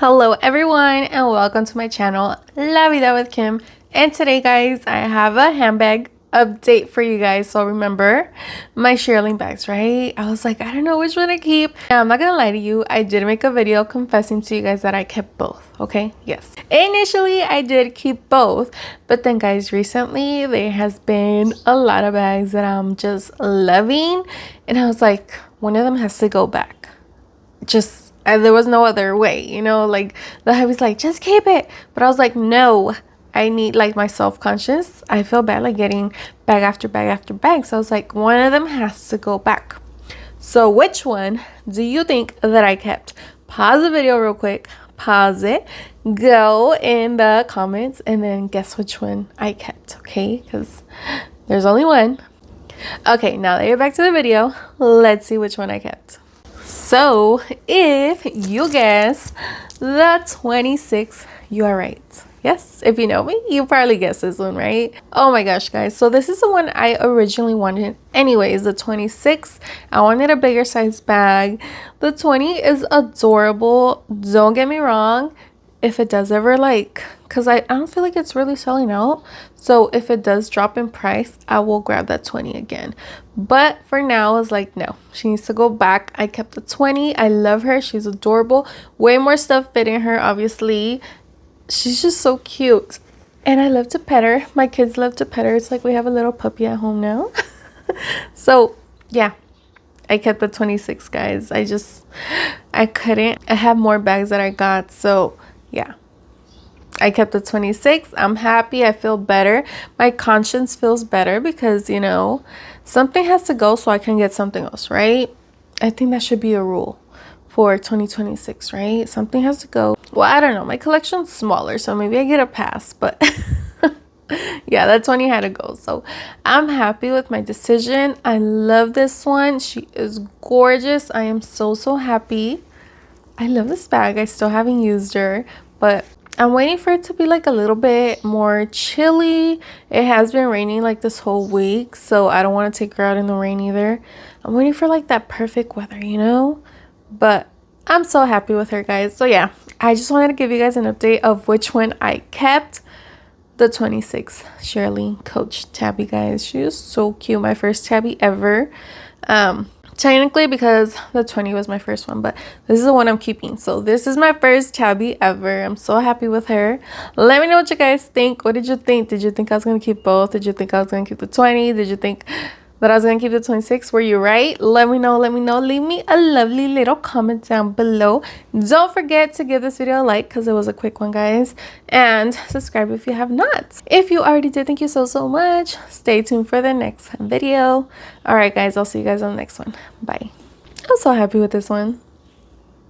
Hello everyone and welcome to my channel La Vida with Kim, and today guys I have a handbag update for you guys. So remember my Shearling bags, right? I was like, I don't know which one to keep. Now, I'm not gonna lie to you, I did make a video confessing to you guys that I kept both. Okay, yes, initially I did keep both, but then guys, recently there has been a lot of bags that I'm just loving, and I was like, one of them has to go back. There was no other way, you know, like the hubby's like, just keep it, but I was like, no, I need like my self-conscious. I feel bad like getting bag after bag after bag, so I was like, one of them has to go back. So which one do you think that I kept? Pause the video real quick, pause it, go in the comments, and then guess which one I kept, okay? Because there's only one. Okay, now that you're back to the video, let's see which one I kept. So if you guess the 26, you are right. Yes, if you know me, you probably guessed this one, right? Oh my gosh, guys. So this is the one I originally wanted anyways, the 26. I wanted a bigger size bag. The 20 is adorable. Don't get me wrong. If it does ever because I don't feel like it's really selling out, so if it does drop in price, I will grab that 20 again. But for now, I was like, no, she needs to go back. I kept the 20. I love her. She's adorable. Way more stuff fitting her, obviously. She's just so cute, and I love to pet her. My kids love to pet her. It's like we have a little puppy at home now. So yeah, I kept the 26, guys. I couldn't. I have more bags that I got, so yeah, I kept the 26. I'm happy. I feel better. My conscience feels better because, you know, something has to go so I can get something else, right? I think that should be a rule for 2026, right? Something has to go. Well, I don't know. My collection's smaller, so maybe I get a pass, but yeah, that 20 had to go. So I'm happy with my decision. I love this one. She is gorgeous. I am so happy. I love this bag. I still haven't used her, but I'm waiting for it to be like a little bit more chilly. It has been raining like this whole week, so I don't want to take her out in the rain either. I'm waiting for like that perfect weather, you know? But I'm so happy with her, guys. So yeah, I just wanted to give you guys an update of which one I kept. The 26 Shearling Coach Tabby, guys. She is so cute. My first tabby ever. Technically, because the 20 was my first one, but this is the one I'm keeping. So this is my first tabby ever. I'm so happy with her. Let me know what you guys think. What did you think? Did you think I was gonna keep both? Did you think I was gonna keep the 20? Did you think that I was gonna keep the 26? Were you right? Let me know. Leave me a lovely little comment down below. Don't forget to give this video a like because it was a quick one, guys, and subscribe if you have not. If you already did, thank you so much. Stay tuned for the next video. All right, guys, I'll see you guys on the next one. Bye. I'm so happy with this one.